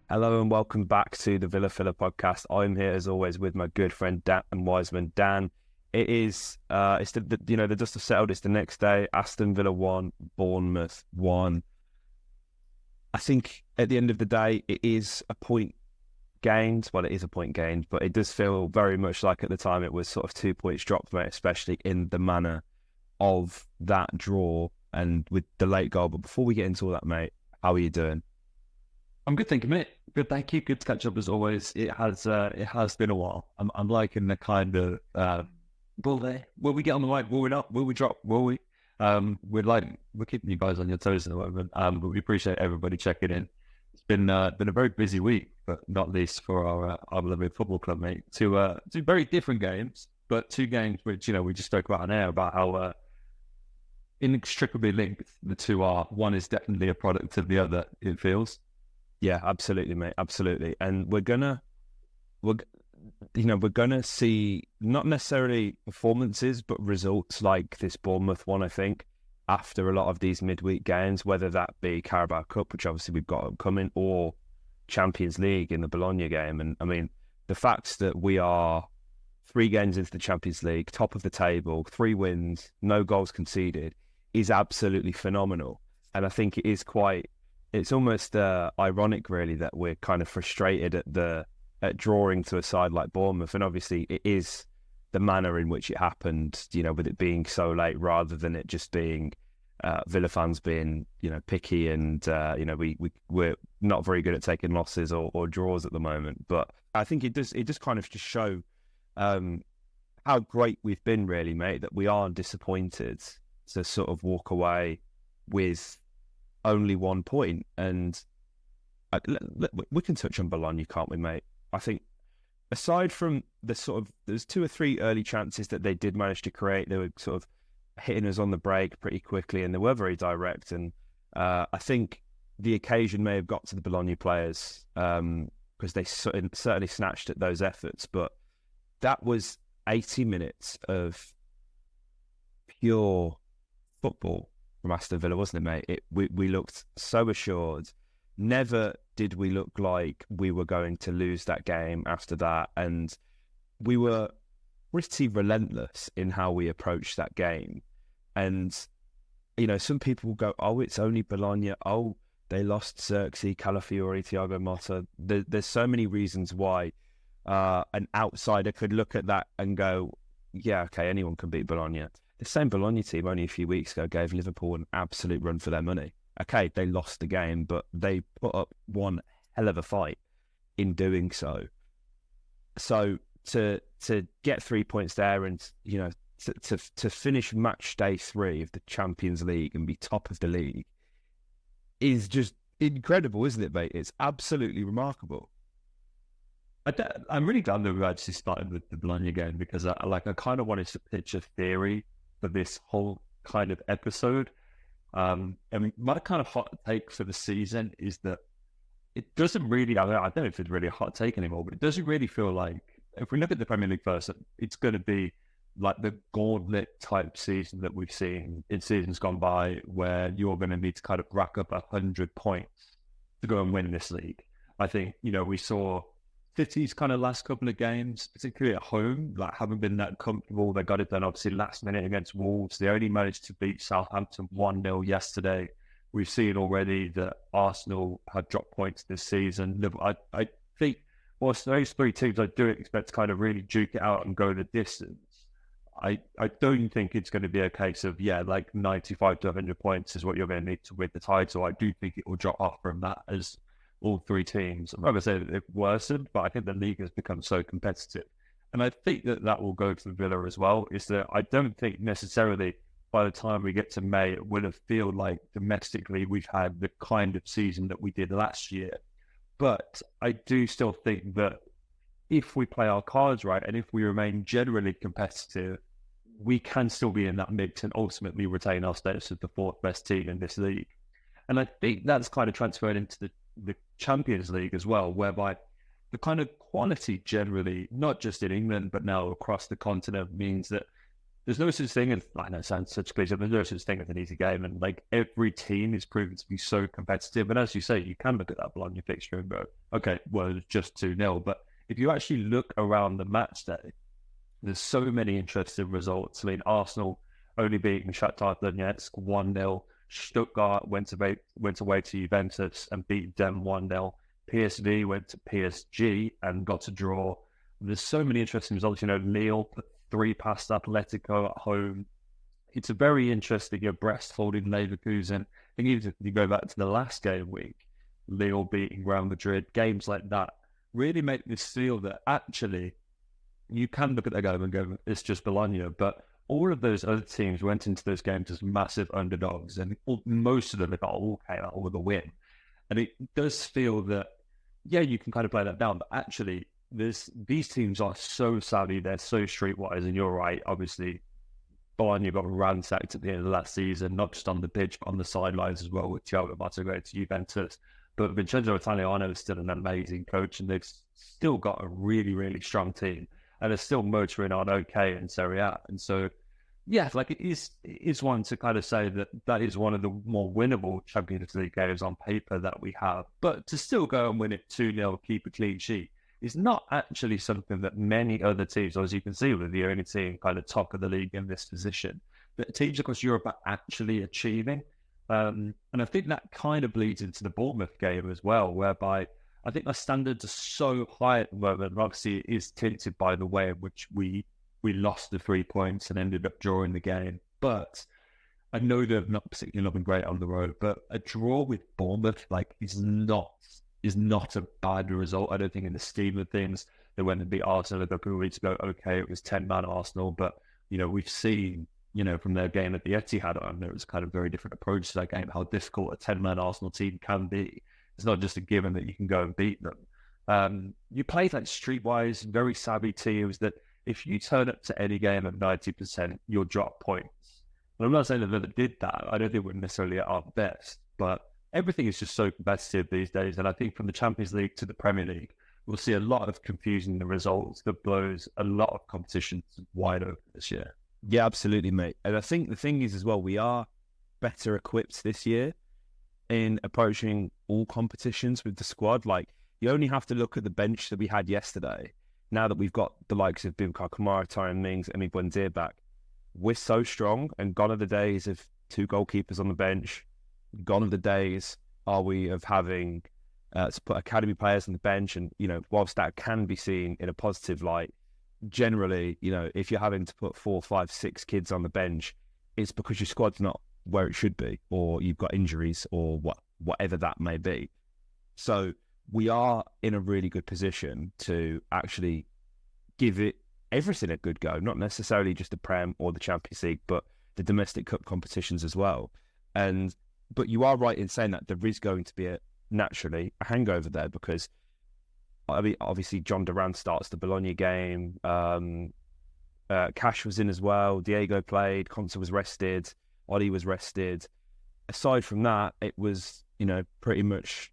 Hello and welcome back to the Villa Filler podcast. I'm here as always with my good friend Dan Wiseman. Dan, it is it's the dust has settled. It's the next day. Aston Villa won, Bournemouth won. I think at the end of the day, it is a point gained. Well, it is a point gained, but it does feel very much like at the time it was sort of 2 points dropped, mate, especially in the manner of that draw and with the late goal. But before we get into all that, mate, how are you doing? I'm good, thank you, mate. Good, thank you. Good to catch up as always. It has been a while. I'm liking the kind of will we get on the right? Will we not? Will we drop? Will we? We're keeping you guys on your toes at the moment. But we appreciate everybody checking in. It's been a very busy week, but not least for our beloved football club, mate. Two very different games, but two games which we just spoke about on air about how inextricably linked the two are. One is definitely a product of the other. It feels. Yeah, absolutely, mate. Absolutely. And we're gonna see not necessarily performances, but results like this Bournemouth one, I think, after a lot of these midweek games, whether that be Carabao Cup, which obviously we've got upcoming, or Champions League in the Bologna game. And I mean, the fact that we are 3 games into the Champions League, top of the table, 3 wins, no goals conceded, is absolutely phenomenal. And I think it's almost ironic, really, that we're kind of frustrated at drawing to a side like Bournemouth, and obviously it is the manner in which it happened. With it being so late, rather than it just being Villa fans being picky, and we're not very good at taking losses or draws at the moment. But I think it does kind of just show how great we've been, really, mate. That we are disappointed to sort of walk away with only 1 point, and we can touch on Bologna, can't we, mate? I think aside from there's 2 or 3 early chances that they did manage to create, they were sort of hitting us on the break pretty quickly, and they were very direct. And I think the occasion may have got to the Bologna players because they certainly snatched at those efforts. But that was 80 minutes of pure football from Aston Villa, wasn't it, mate? We looked so assured. Never did we look like we were going to lose that game after that, and we were pretty relentless in how we approached that game. And some people will go, "Oh, it's only Bologna. Oh, they lost Xerxes, Calafiori, Thiago Motta." There's so many reasons why an outsider could look at that and go, "Yeah, okay, anyone can beat Bologna." The same Bologna team only a few weeks ago gave Liverpool an absolute run for their money. Okay, they lost the game, but they put up one hell of a fight in doing so. So to get 3 points there, and to finish match day 3 of the Champions League and be top of the league is just incredible, isn't it, mate? It's absolutely remarkable. I'm really glad that we actually started with the Bologna game, because I kind of wanted to pitch a theory for this whole kind of episode. My kind of hot take for the season is that it doesn't really, I don't know if it's really a hot take anymore, but it doesn't really feel like, if we look at the Premier League first, it's going to be like the gauntlet type season that we've seen in seasons gone by, where you're going to need to kind of rack up 100 points to go and win this league. I think, we saw City's kind of last couple of games, particularly at home, haven't been that comfortable. They got it done obviously last minute against Wolves. They only managed to beat Southampton 1-0 yesterday. We've seen already that Arsenal have dropped points this season. I think whilst those 3 teams I do expect to kind of really duke it out and go the distance, I don't think it's going to be a case of 95 to 100 points is what you're going to need to win the title. I do think it will drop off from that, as all 3 teams, I'm not going to say that they've worsened, but I think the league has become so competitive. And I think that will go to Villa as well, is that I don't think necessarily by the time we get to May, it will have feel like domestically we've had the kind of season that we did last year. But I do still think that if we play our cards right, and if we remain generally competitive, we can still be in that mix and ultimately retain our status as the 4th best team in this league. And I think that's kind of transferred into the Champions League as well, whereby the kind of quality generally, not just in England, but now across the continent, means that there's no such thing as, I know it sounds such cliche, but there's no such thing as an easy game. And like every team is proven to be so competitive. And as you say, you can look at that Bologna fixture and go, okay, well, it's just 2-0. But if you actually look around the match day, there's so many interesting results. I mean, Arsenal only beating Shakhtar Donetsk 1-0. Stuttgart went away to Juventus and beat them 1-0. PSV went to PSG and got a draw. There's so many interesting results. You know, Lille put 3 past Atletico at home. It's a very interesting. Brest holding Leverkusen. I think even if you go back to the last game week, Lille beating Real Madrid, games like that really make this feel that actually you can look at the game and go, it's just Bologna. But all of those other teams went into those games as massive underdogs, and most of them, if not all, came out with a win. And it does feel that, yeah, you can kind of play that down, but actually these teams are so savvy, they're so streetwise, and you're right, obviously, Bologna got ransacked at the end of last season, not just on the pitch, but on the sidelines as well, with Thiago Motta going to Juventus. But Vincenzo Italiano is still an amazing coach, and they've still got a really, really strong team, and they're still motoring on okay in Serie A. And so, yeah, like it is one to kind of say that is one of the more winnable Champions League games on paper that we have. But to still go and win it 2-0, keep a clean sheet, is not actually something that many other teams, or as you can see, we're the only team kind of top of the league in this position, that teams across Europe are actually achieving. And I think that kind of bleeds into the Bournemouth game as well, whereby I think our standards are so high at the moment, and obviously it is tinted by the way in which we lost the 3 points and ended up drawing the game. But I know they've not particularly been great on the road, but a draw with Bournemouth is not a bad result. I don't think in the scheme of things. They went and beat Arsenal a couple of weeks ago. Okay, it was 10-man Arsenal, but we've seen from their game at the Etihad on, it was kind of very different approach to that game, how difficult a 10-man Arsenal team can be. It's not just a given that you can go and beat them. You play like streetwise, very savvy teams that if you turn up to any game at 90%, you'll drop points. And I'm not saying that they did that. I don't think we're necessarily at our best, but everything is just so competitive these days. And I think from the Champions League to the Premier League, we'll see a lot of confusion in the results that blows a lot of competitions wide open this year. Yeah, absolutely, mate. And I think the thing is as well, we are better equipped this year in approaching all competitions with the squad. Like, you only have to look at the bench that we had yesterday. Now that we've got the likes of Bimkar Kamara, Tyron Mings, Emi Buendia back, we're so strong, and gone are the days of 2 goalkeepers on the bench. Gone are the days are we of having to put academy players on the bench. And, whilst that can be seen in a positive light, generally, if you're having to put 4, 5, 6 kids on the bench, it's because your squad's not where it should be, or you've got injuries, or whatever that may be. So we are in a really good position to actually give it everything a good go, not necessarily just the Prem or the Champions League, but the domestic cup competitions as well. But you are right in saying that there is going to be naturally a hangover there, because obviously John Duran starts the Bologna game. Cash was in as well. Diego played. CONCEDE was rested. Oli was rested. Aside from that, it was pretty much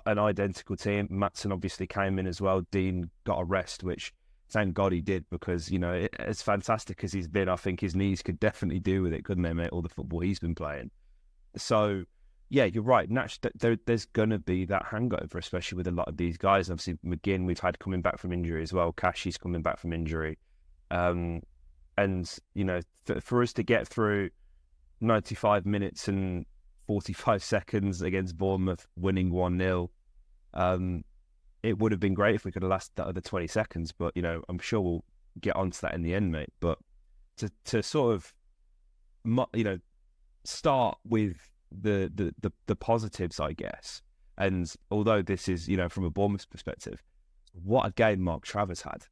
an identical team. Maatsen obviously came in as well. Dean got a rest, which thank God he did, because as fantastic as he's been, I think his knees could definitely do with it, couldn't they, mate? All the football he's been playing. So yeah, you're right. There's going to be that hangover, especially with a lot of these guys. Obviously, McGinn, we've had coming back from injury as well. Cashy's coming back from injury. And, for us to get through 95 minutes and 45 seconds against Bournemouth, winning 1-0, it would have been great if we could have lasted that other 20 seconds. But, I'm sure we'll get onto that in the end, mate. But to sort of, start with the positives, I guess. And although this is, from a Bournemouth perspective, what a game Mark Travers had.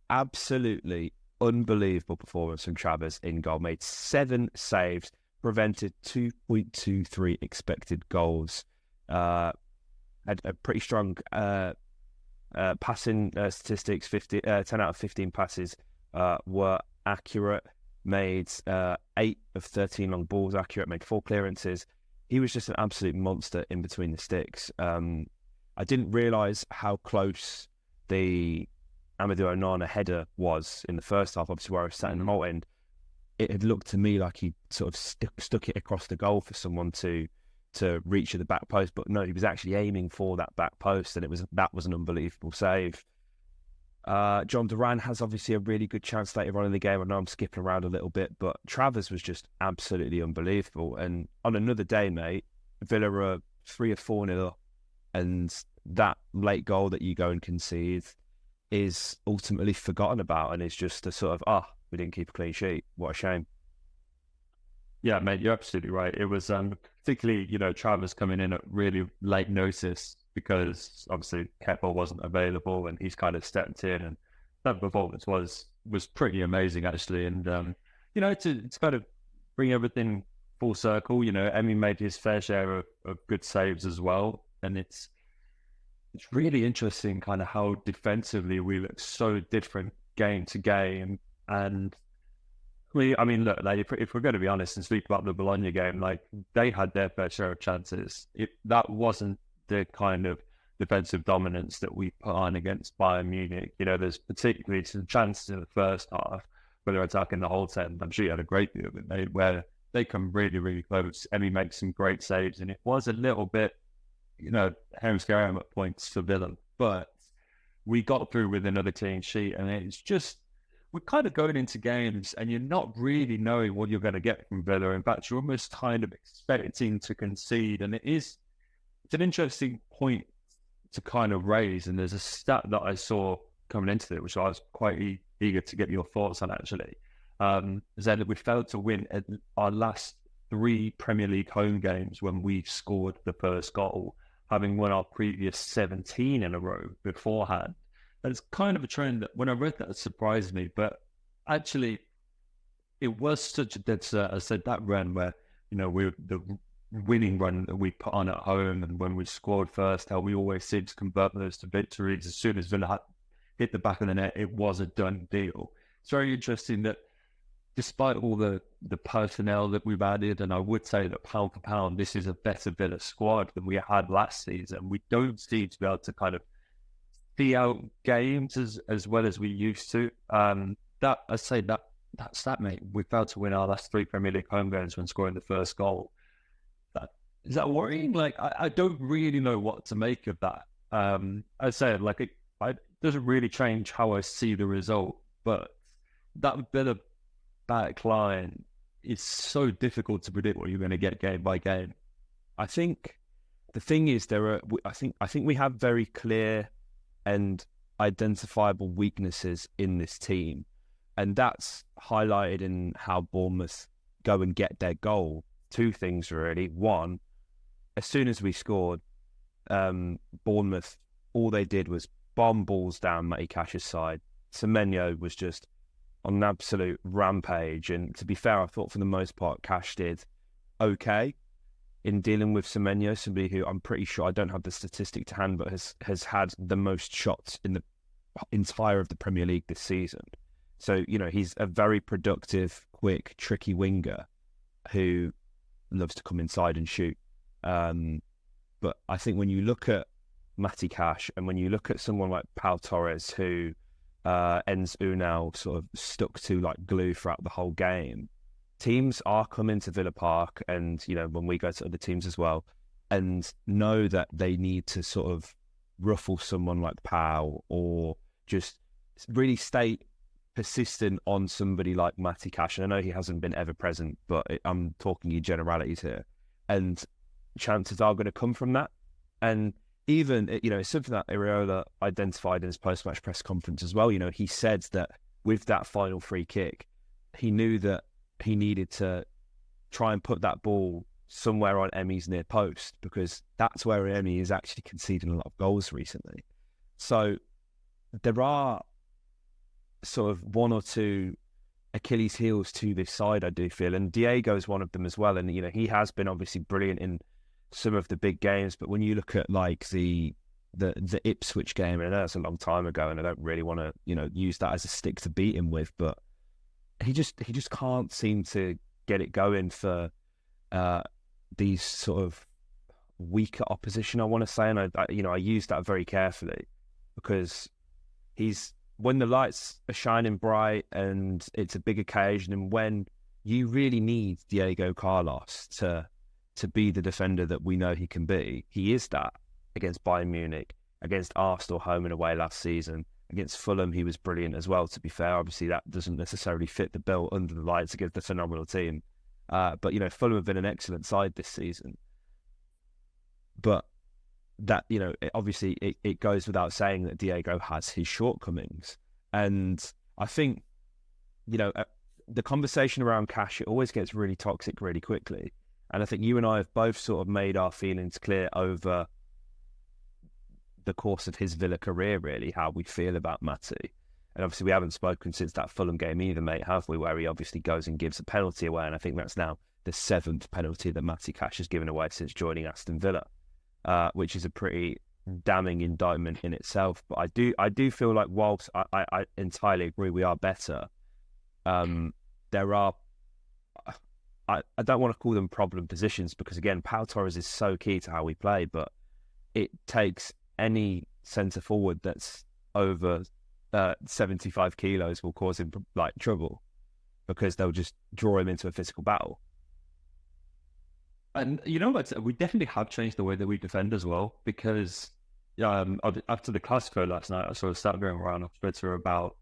Absolutely unbelievable performance from Travers in goal. Made 7 saves, prevented 2.23 expected goals. Had a pretty strong passing statistics. 10 out of 15 passes were accurate. Made 8 of 13 long balls accurate, made 4 clearances. He was just an absolute monster in between the sticks. I didn't realise how close the Amadou Onana header was in the first half, obviously where I was sat in the Holte end, it had looked to me like he sort of stuck it across the goal for someone to reach at the back post, but no, he was actually aiming for that back post, and that was an unbelievable save. John Duran has obviously a really good chance later on in the game. I know I'm skipping around a little bit, but Travers was just absolutely unbelievable. And on another day, mate, Villa are 3 or 4-0 up, and that late goal that you go and concede is ultimately forgotten about, and it's just a sort of, we didn't keep a clean sheet. What a shame. Yeah, mate, you're absolutely right. It was particularly, Travers coming in at really late notice because obviously Kepa wasn't available and he's kind of stepped in, and that performance was pretty amazing actually. And to kind of bring everything full circle, Emi made his fair share of good saves as well, and it's really interesting kind of how defensively we look so different game to game. And look, like, if we're going to be honest and speak about the Bologna game, like, they had their fair share of chances. That wasn't the kind of defensive dominance that we put on against Bayern Munich. There's particularly some chances in the first half where they're attacking the Holte end. I'm sure you had a great view of it, mate, where they come really, really close. Emi makes some great saves, and it was a little bit, harem-scarum at points for Villa, but we got through with another clean sheet, and it's just, we're kind of going into games and you're not really knowing what you're going to get from Villa. In fact, you're almost kind of expecting to concede. And it's an interesting point to kind of raise. And there's a stat that I saw coming into it, which I was quite eager to get your thoughts on actually. Is that we failed to win at our last 3 Premier League home games when we scored the first goal, having won our previous 17 in a row beforehand. And it's kind of a trend that when I read that, it surprised me. But actually, it was such a dead cert. I said that run where, the winning run that we put on at home, and when we scored first, how we always seem to convert those to victories. As soon as Villa hit the back of the net, it was a done deal. It's very interesting that despite all the personnel that we've added, and I would say that pound for pound, this is a better Villa squad than we had last season. We don't seem to be able to kind of see out games as well as we used to. That's that, mate. We failed to win our last 3 Premier League home games when scoring the first goal. Is that worrying? Like, I don't really know what to make of that. I'd say, like, it doesn't really change how I see the result, but that bit of back line is so difficult to predict what you're going to get game by game. I think the thing is, I think we have very clear and identifiable weaknesses in this team, and that's highlighted in how Bournemouth go and get their goal. 2 things really. One, as soon as we scored, Bournemouth, all they did was bomb balls down Matty Cash's side. Semenyo was just on an absolute rampage, and to be fair, I thought for the most part Cash did okay in dealing with Semenyo, somebody who I'm pretty sure, I don't have the statistic to hand, but has had the most shots in the entire of the Premier League this season. So, he's a very productive, quick, tricky winger who loves to come inside and shoot. But I think when you look at Matty Cash and when you look at someone like Pau Torres, who Enz Unal sort of stuck to like glue throughout the whole game, teams are coming to Villa Park, and when we go to other teams as well, and know that they need to sort of ruffle someone like Pau, or just really stay persistent on somebody like Matty Cash. And I know he hasn't been ever present, but I'm talking in generalities here, and chances are going to come from that. And even it's something that Iraola identified in his post-match press conference as well. He said that with that final free kick, he knew that he needed to try and put that ball somewhere on Emi's near post, because that's where Emi is actually conceding a lot of goals recently. So there are sort of 1 or 2 Achilles heels to this side, I do feel, and Diego is one of them as well. And he has been obviously brilliant in some of the big games, but when you look at like the Ipswich game, and I know that's a long time ago, and I don't really want to use that as a stick to beat him with, but he just can't seem to get it going for these sort of weaker opposition, I want to say. And I use that very carefully, because he's when the lights are shining bright and it's a big occasion, and when you really need Diego Carlos to be the defender that we know he can be, he is that against Bayern Munich, against Arsenal home and away last season. Against Fulham, he was brilliant as well, to be fair. Obviously, that doesn't necessarily fit the bill under the lights against a phenomenal team. But, Fulham have been an excellent side this season. But that, obviously it goes without saying that Diego has his shortcomings. And I think, the conversation around cash, it always gets really toxic really quickly. And I think you and I have both sort of made our feelings clear over the course of his Villa career, really, how we feel about Matty. And obviously we haven't spoken since that Fulham game either, mate, have we? Where he obviously goes and gives a penalty away. And I think that's now the 7th penalty that Matty Cash has given away since joining Aston Villa, which is a pretty damning indictment in itself. But I do feel like whilst I entirely agree we are better, there are, I don't want to call them problem positions, because again, Pau Torres is so key to how we play, but it takes any centre forward that's over 75 kilos will cause him trouble, because they'll just draw him into a physical battle. And you know what? We definitely have changed the way that we defend as well, because after the Clasico last night, I sort of started going around on Twitter about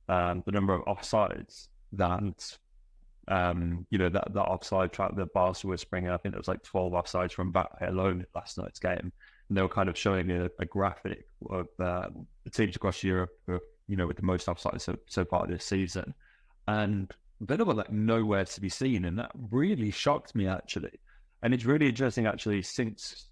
the number of offsides that that offside trap that Barca was bringing. I think there was like 12 offsides from Mbappe alone in last night's game. And they were kind of showing a graphic of the teams across Europe, with the most offsides so far this season. And Villa were nowhere to be seen. And that really shocked me, actually. And it's really interesting, actually, since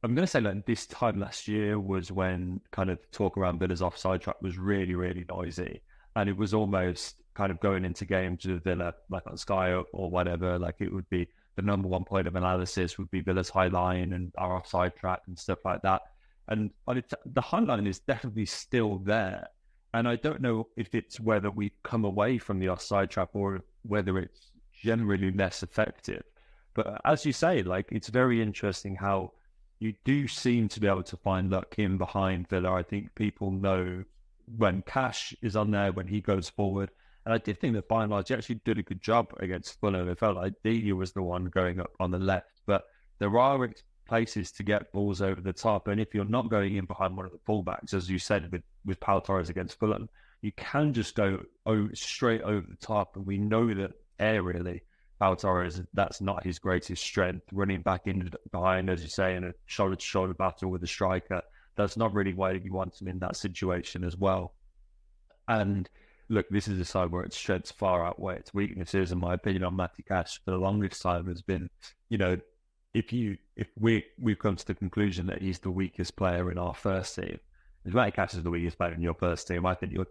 I'm going to say this time last year was when kind of talk around Villa's offside trap was really, really noisy. And it was almost kind of going into games with Villa, like on Sky or whatever, it would be the number one point of analysis would be Villa's high line and our offside trap and stuff like that. And the high line is definitely still there. And I don't know if it's whether we've come away from the offside trap or whether it's generally less effective. But as you say, it's very interesting how you do seem to be able to find luck in behind Villa. I think people know when Cash is on there, when he goes forward. And I did think that by and large, he actually did a good job against Fulham. It felt like Delia was the one going up on the left. But there are places to get balls over the top. And if you're not going in behind one of the fullbacks, as you said with Pau Torres against Fulham, you can just go straight over the top. And we know that aerially, Pau Torres, that's not his greatest strength. Running back in behind, as you say, in a shoulder-to-shoulder battle with a striker, that's not really why you want him in that situation as well. And look, this is a side where its strengths far outweigh its weaknesses. In my opinion, on Matty Cash for the longest time has been, if we've come to the conclusion that he's the weakest player in our first team, if Matty Cash is the weakest player in your first team, I think your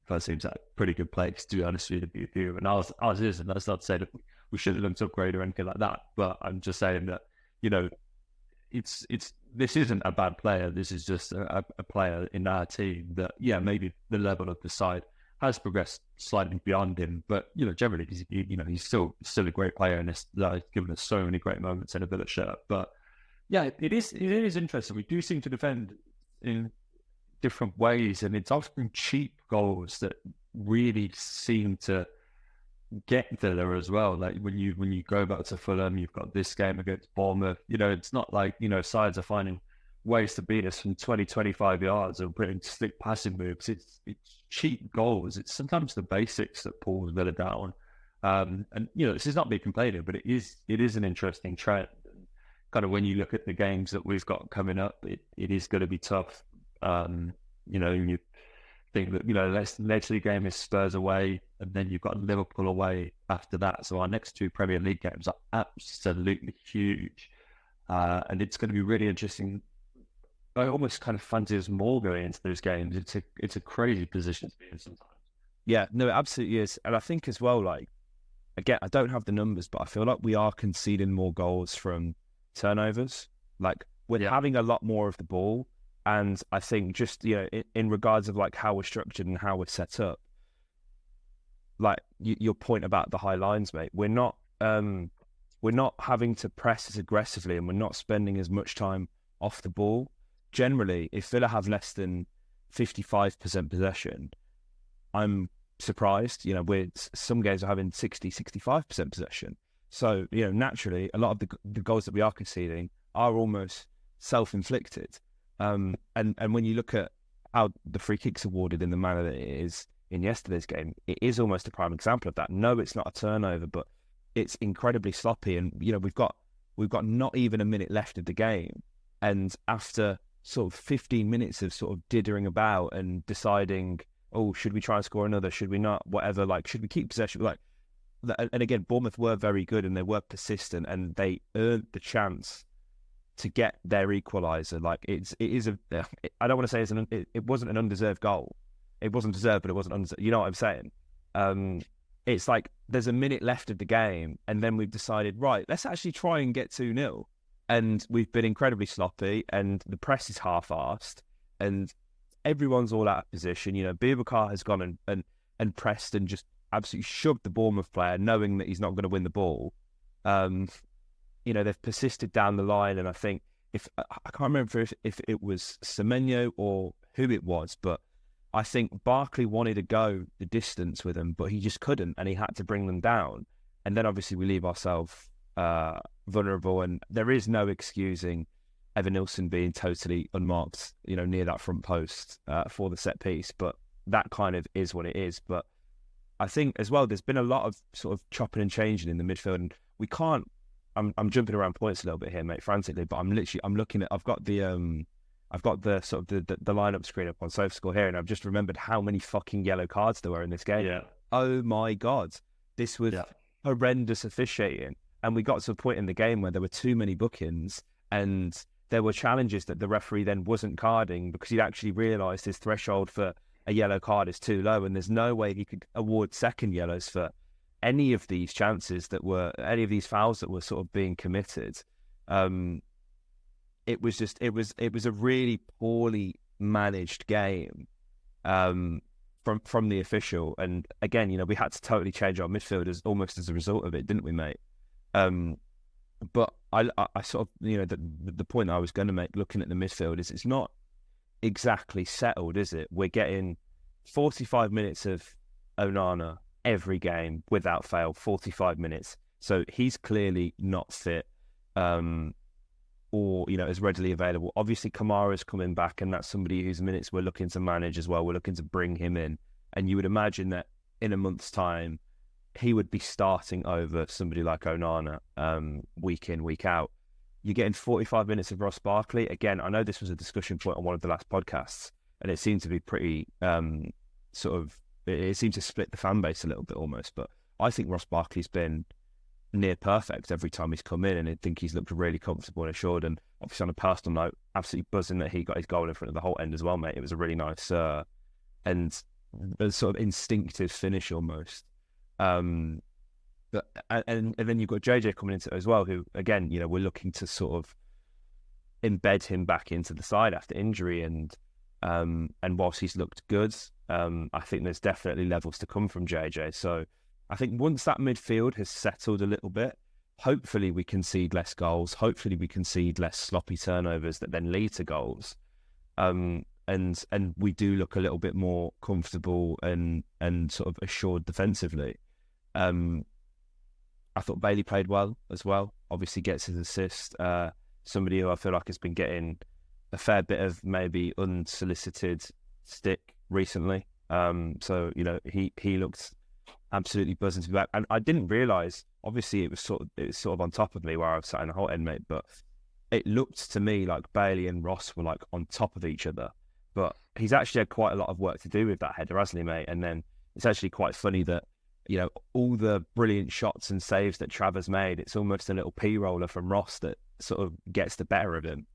first team's at a pretty good place, to be honest with you. And ours is, and that's not to say that we should have looked upgrade or anything like that, but I'm just saying that, this isn't a bad player. This is just a player in our team that, maybe the level of the side has progressed slightly beyond him, but generally he's still a great player, and has given us so many great moments in a Villa shirt. But it is interesting. We do seem to defend in different ways, and it's often cheap goals that really seem to get Villa as well. Like when you go back to Fulham, you've got this game against Bournemouth. It's not like sides are finding ways to beat us from 20-25 yards and putting slick passing moves. It's cheap goals. It's sometimes the basics that pulls Villa down. And this is not me complaining, but it is an interesting trend. Kind of when you look at the games that we've got coming up, it is going to be tough. You think that next league game is Spurs away, and then you've got Liverpool away after that. So our next 2 Premier League games are absolutely huge, and it's going to be really interesting. I almost kind of fancy us more going into those games. It's a crazy position to be in sometimes. Yeah, no, it absolutely is. And I think as well, again, I don't have the numbers, but I feel like we are conceding more goals from turnovers. We're having a lot more of the ball. And I think just, in regards of how we're structured and how we're set up, your point about the high lines, mate, we're not having to press as aggressively, and we're not spending as much time off the ball. Generally, if Villa have less than 55% possession, I'm surprised. You know, some games are having 60-65% possession. So, you know, naturally, a lot of the goals that we are conceding are almost self-inflicted. And when you look at how the free kicks awarded in the manner that it is in yesterday's game, it is almost a prime example of that. No, it's not a turnover, but it's incredibly sloppy. And, you know, we've got not even a minute left of the game. And after sort of 15 minutes of sort of dithering about and deciding, oh, should we try and score another? Should we not? Whatever, like, should we keep possession? Like, and again, Bournemouth were very good and they were persistent and they earned the chance to get their equaliser. Like, I don't want to say it wasn't an undeserved goal. It wasn't deserved, but it wasn't undeserved. You know what I'm saying? It's like there's a minute left of the game and then we've decided, right, let's actually try and get 2-0. And we've been incredibly sloppy and the press is half-arsed and everyone's all out of position. You know, Boubacar has gone and pressed and just absolutely shoved the Bournemouth player, knowing that he's not going to win the ball. You know, they've persisted down the line, and I think I can't remember if it was Semenyo or who it was, but I think Barkley wanted to go the distance with them, but he just couldn't, and he had to bring them down. And then obviously we leave ourselves vulnerable, and there is no excusing Evan Nilsson being totally unmarked, you know, near that front post for the set piece. But that kind of is what it is. But I think as well, there's been a lot of sort of chopping and changing in the midfield, and we can't. I'm jumping around points a little bit here, mate, frantically. But I'm looking at. I've got the sort of the lineup screen up on SofaScore here, and I've just remembered how many fucking yellow cards there were in this game. Yeah. Oh my god, this was horrendous officiating, and we got to a point in the game where there were too many bookings, and there were challenges that the referee then wasn't carding because he'd actually realised his threshold for a yellow card is too low, and there's no way he could award second yellows for any of these chances any of these fouls that were sort of being committed. It was a really poorly managed game from the official, and again, you know, we had to totally change our midfielders almost as a result of it, didn't we, mate? But I sort of, you know, the point I was going to make looking at the midfield is it's not exactly settled, is it? We're getting 45 minutes of Onana every game without fail, 45 minutes. So he's clearly not fit or, you know, as readily available. Obviously, Kamara's coming back, and that's somebody whose minutes we're looking to manage as well. We're looking to bring him in. And you would imagine that in a month's time, he would be starting over somebody like Onana week in, week out. You're getting 45 minutes of Ross Barkley. Again, I know this was a discussion point on one of the last podcasts, and it seemed to be pretty it seemed to split the fan base a little bit almost. But I think Ross Barkley's been near perfect every time he's come in, and I think he's looked really comfortable and assured. And obviously on a personal note, absolutely buzzing that he got his goal in front of the Holte end as well, mate. It was a really nice and a sort of instinctive finish almost. And then you've got JJ coming into it as well, who again, you know, we're looking to sort of embed him back into the side after injury, and whilst he's looked good, I think there's definitely levels to come from JJ. So I think once that midfield has settled a little bit, hopefully we concede less goals, hopefully we concede less sloppy turnovers that then lead to goals, and we do look a little bit more comfortable and sort of assured defensively. I thought Bailey played well as well. Obviously gets his assist. Somebody who I feel like has been getting a fair bit of maybe unsolicited stick recently. So, you know, he looked absolutely buzzing to be back. And I didn't realise, obviously it was sort of on top of me where I was sat in the Holte end, mate, but it looked to me like Bailey and Ross were like on top of each other. But he's actually had quite a lot of work to do with that header, hasn't he, mate? And then it's actually quite funny that, you know, all the brilliant shots and saves that Travers made, it's almost a little P-roller from Ross that sort of gets the better of him.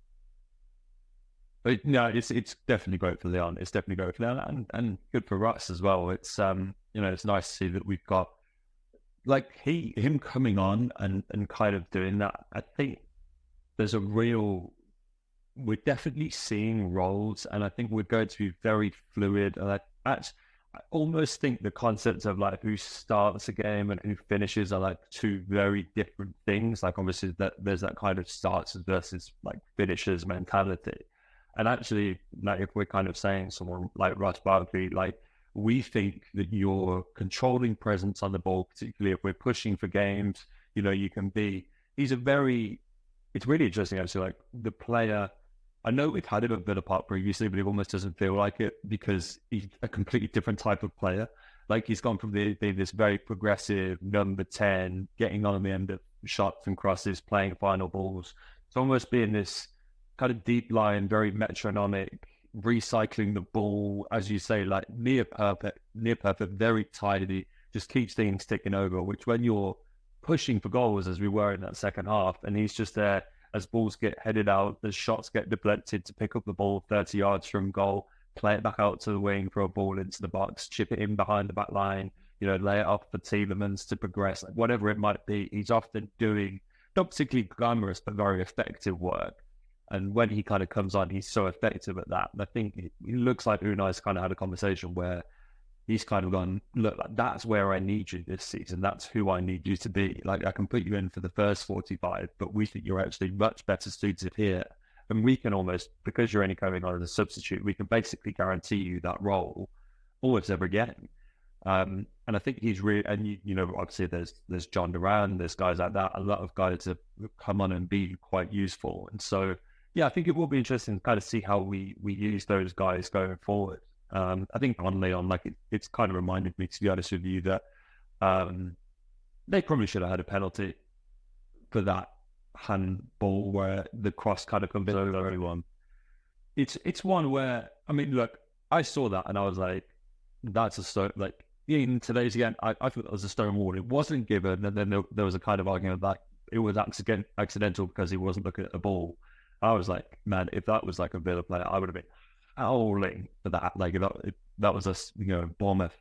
But no, it's definitely great for Leon. It's definitely great for Leon and good for Russ as well. It's you know, it's nice to see that we've got like him coming on and kind of doing that. I think there's we're definitely seeing roles, and I think we're going to be very fluid. And I almost think the concepts of like who starts a game and who finishes are like two very different things. Like obviously that there's that kind of starts versus like finishes mentality. And actually, like if we're kind of saying someone like Ross Barkley, like we think that your controlling presence on the ball, particularly if we're pushing for games, you can be. It's really interesting actually. Like the player, I know we've had him a bit apart previously, but it almost doesn't feel like it because he's a completely different type of player. Like he's gone from being this very progressive number 10, getting on the end of shots and crosses, playing final balls. It's almost being this kind of deep line, very metronomic, recycling the ball, as you say, like near perfect, very tidy, just keeps things ticking over, which when you're pushing for goals, as we were in that second half, and he's just there as balls get headed out, the shots get deflected to pick up the ball 30 yards from goal, play it back out to the wing for a ball into the box, chip it in behind the back line, lay it off for Tielemans to progress, like whatever it might be. He's often doing not particularly glamorous, but very effective work. And when he kind of comes on, he's so effective at that. And I think it looks like Unai's kind of had a conversation where he's kind of gone, look, like, that's where I need you this season. That's who I need you to be. Like, I can put you in for the first 45, but we think you're actually much better suited here. And we can almost, because you're only coming on as a substitute, we can basically guarantee you that role almost every game. And I think he's really, and obviously there's John Duran, there's guys like that, a lot of guys have come on and be quite useful. And so, yeah, I think it will be interesting to kind of see how we use those guys going forward. I think on Leon, like it's kind of reminded me, to be honest with you, that they probably should have had a penalty for that handball where the cross kind of comes over everyone. It's one where, I mean, look, I saw that and I was like, that's a stone. Like in today's game, I thought that was a stone wall. It wasn't given, and then there was a kind of argument that it was accidental because he wasn't looking at the ball. I was like, man, if that was like a Villa player, I would have been howling for that. Like if that was us, Bournemouth,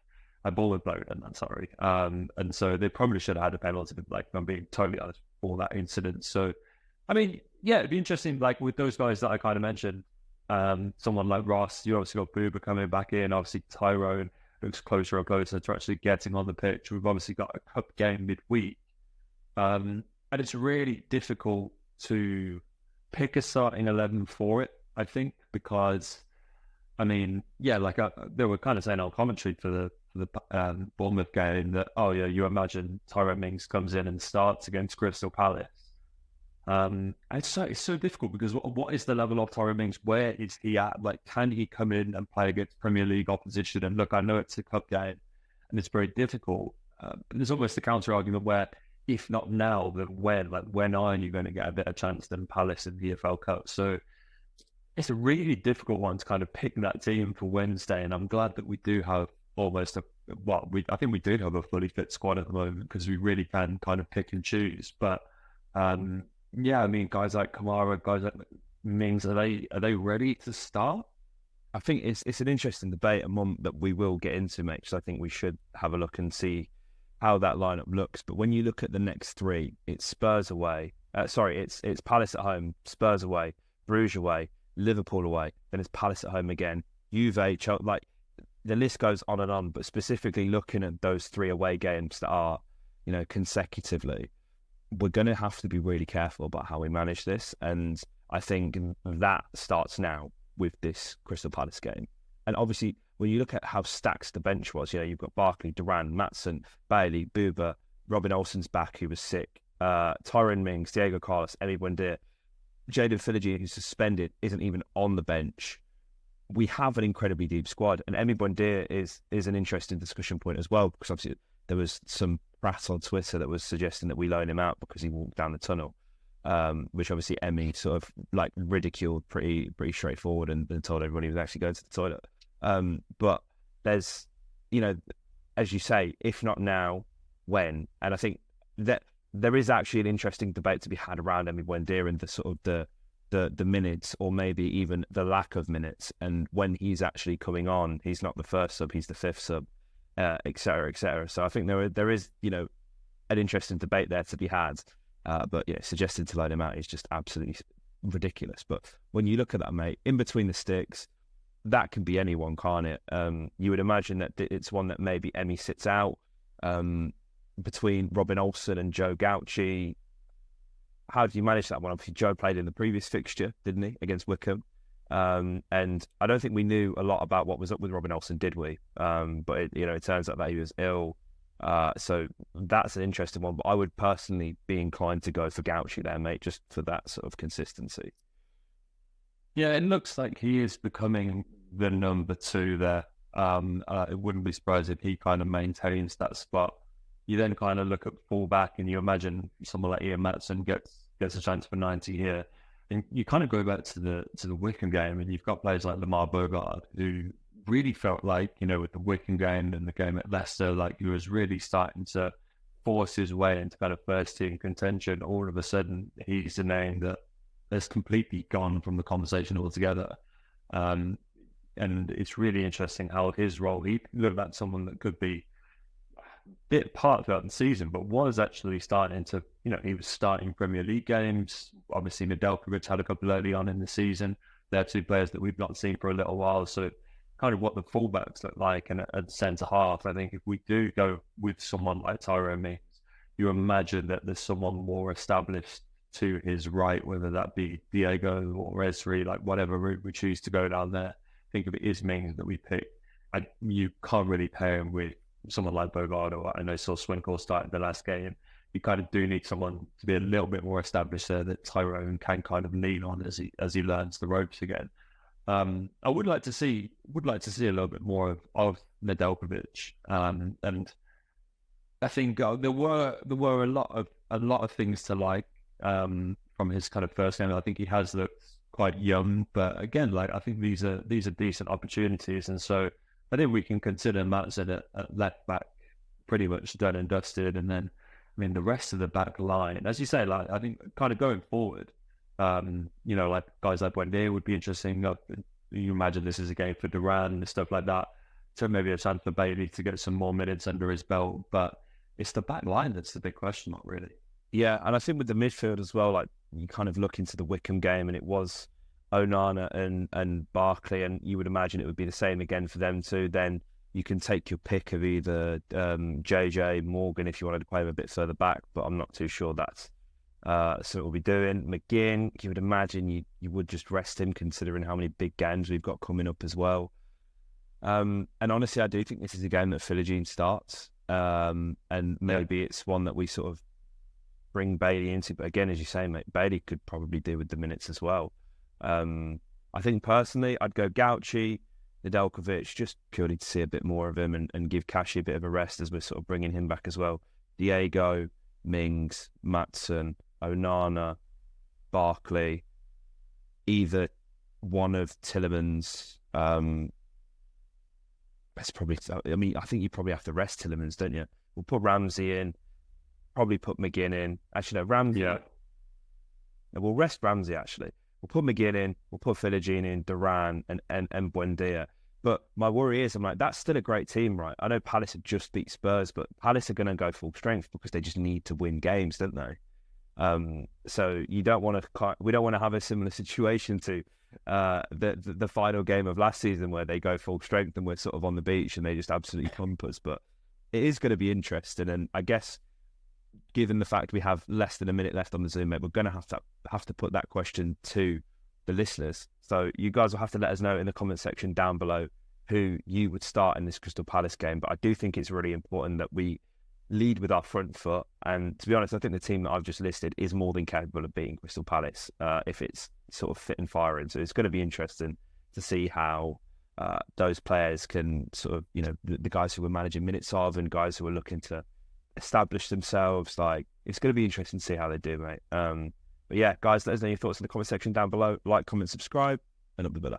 I Bournemouth bloke, and I'm sorry. And so they probably should have had a penalty. Like if I'm being totally honest, for that incident. So, I mean, yeah, it'd be interesting. Like with those guys that I kind of mentioned, someone like Ross, you obviously got Booba coming back in. Obviously Tyrone looks closer and closer to actually getting on the pitch. We've obviously got a cup game midweek, and it's really difficult to pick a starting 11 for it, I think, because I mean, yeah, like they were kind of saying on commentary for the Bournemouth game that, oh yeah, you imagine Tyrone Mings comes in and starts against Crystal Palace. It's so difficult because what is the level of Tyrone Mings? Where is he at? Like, can he come in and play against Premier League opposition? And look, I know it's a cup game and it's very difficult. But there's almost a counter argument where, if not now, then when? Like, when are you going to get a better chance than Palace in the EFL Cup? So it's a really difficult one to kind of pick that team for Wednesday. And I'm glad that we do have almost I think we do have a fully fit squad at the moment because we really can kind of pick and choose. But yeah, I mean, guys like Kamara, guys like Mings, are they ready to start? I think it's an interesting debate and one that we will get into, mate. So I think we should have a look and see how that lineup looks. But when you look at the next three, it's Spurs away. It's Palace at home, Spurs away, Bruges away, Liverpool away. Then it's Palace at home again, Juve, like the list goes on and on. But specifically looking at those three away games that are, consecutively, we're going to have to be really careful about how we manage this. And I think that starts now with this Crystal Palace game. And obviously, when you look at how stacked the bench was, you've got Barkley, Duran, Maatsen, Bailey, Buba, Robin Olsen's back, who was sick, Tyrone Mings, Diego Carlos, Emi Buendia, Jadon Philogene, who's suspended, isn't even on the bench. We have an incredibly deep squad. And Emi Buendia is an interesting discussion point as well, because obviously there was some press on Twitter that was suggesting that we loan him out because he walked down the tunnel, which obviously Emi sort of like ridiculed pretty straightforward and told everyone he was actually going to the toilet. But there's, as you say, if not now, when? And I think that there is actually an interesting debate to be had around Emi Buendia and the sort of the minutes, or maybe even the lack of minutes, and when he's actually coming on, he's not the first sub, he's the fifth sub, et cetera, et cetera. So I think there is, an interesting debate there to be had. But yeah, suggesting to loan him out is just absolutely ridiculous. But when you look at that, mate, in between the sticks, that can be anyone, can't it? You would imagine that it's one that maybe Emi sits out between Robin Olsen and Joe Gauci. How do you manage that one? Obviously, Joe played in the previous fixture, didn't he, against Wickham? And I don't think we knew a lot about what was up with Robin Olsen, did we? But it turns out that he was ill. So that's an interesting one. But I would personally be inclined to go for Gauchi there, mate, just for that sort of consistency. Yeah, it looks like he is becoming the number 2 there. It wouldn't be surprised if he kind of maintains that spot. You then kind of look at fullback and you imagine someone like Ian Maatsen gets a chance for 90 here. And you kind of go back to the Wycombe game, and you've got players like Lamar Bogard, who really felt like, with the Wycombe game and the game at Leicester, like he was really starting to force his way into kind of first team contention. All of a sudden, he's a name that has completely gone from the conversation altogether. And it's really interesting how his role, he looked like someone that could be a bit part throughout the season, but was actually starting to, he was starting Premier League games. Obviously, Nedeljkovic had a couple early on in the season. They're 2 players that we've not seen for a little while. So kind of what the fullbacks look like, and at centre half, I think if we do go with someone like Tyrone Mings, you imagine that there's someone more established to his right, whether that be Diego or Esri, like whatever route we choose to go down there. I think if it is Mings that we pick, you can't really pair him with someone like Bogard, or I know saw Swinkle started the last game. You kind of do need someone to be a little bit more established there that Tyrone can kind of lean on as he learns the ropes again. I would like to see a little bit more of Nedeljkovic, and I think there were a lot of things to like from his kind of first game. I think he has looked quite young, but again, like I think these are decent opportunities, and so I think we can consider Maatsen at left back pretty much done and dusted, and then the rest of the back line, as you say, like I think kind of going forward, like guys like Buendia would be interesting. You imagine this is a game for Duran and stuff like that, so maybe a chance for Bailey to get some more minutes under his belt, but it's the back line that's the big question mark, really. Yeah, and I think with the midfield as well, like you kind of look into the Wycombe game and it was Onana and Barkley, and you would imagine it would be the same again for them too. Then you can take your pick of either JJ, Morgan if you wanted to play him a bit further back, but I'm not too sure that's so we'll be doing. McGinn, you would imagine you would just rest him considering how many big games we've got coming up as well. And honestly, I do think this is a game that Philogene starts, and maybe it's one that we sort of bring Bailey into. But again, as you say, mate, Bailey could probably do with the minutes as well. I think personally, I'd go Gauchi, Nedeljkovic, just purely to see a bit more of him and give Kashi a bit of a rest as we're sort of bringing him back as well. Diego, Mings, Maatsen, Onana, Barkley, either one of Tielemans. That's probably. I think you probably have to rest Tielemans, don't you? We'll put Ramsey in, probably put McGinn in. Actually, no, Ramsey. Yeah. We'll rest Ramsey. Actually, we'll put McGinn in. We'll put Philogene in, Duran and Buendia. But my worry is, I'm like, that's still a great team, right? I know Palace have just beat Spurs, but Palace are going to go full strength because they just need to win games, don't they? So we don't want to have a similar situation to the final game of last season where they go full strength and we're sort of on the beach and they just absolutely pump us. But it is going to be interesting, and I guess given the fact we have less than a minute left on the Zoom, mate, we're going to have to put that question to the listeners. So you guys will have to let us know in the comment section down below who you would start in this Crystal Palace game. But I do think it's really important that we lead with our front foot. And to be honest, I think the team that I've just listed is more than capable of beating Crystal Palace if it's sort of fit and firing. So it's going to be interesting to see how those players can sort of, the guys who are managing minutes of and guys who are looking to establish themselves. Like, it's going to be interesting to see how they do, mate. But yeah, guys, let us know your thoughts in the comment section down below. Like, comment, subscribe, and up the villa.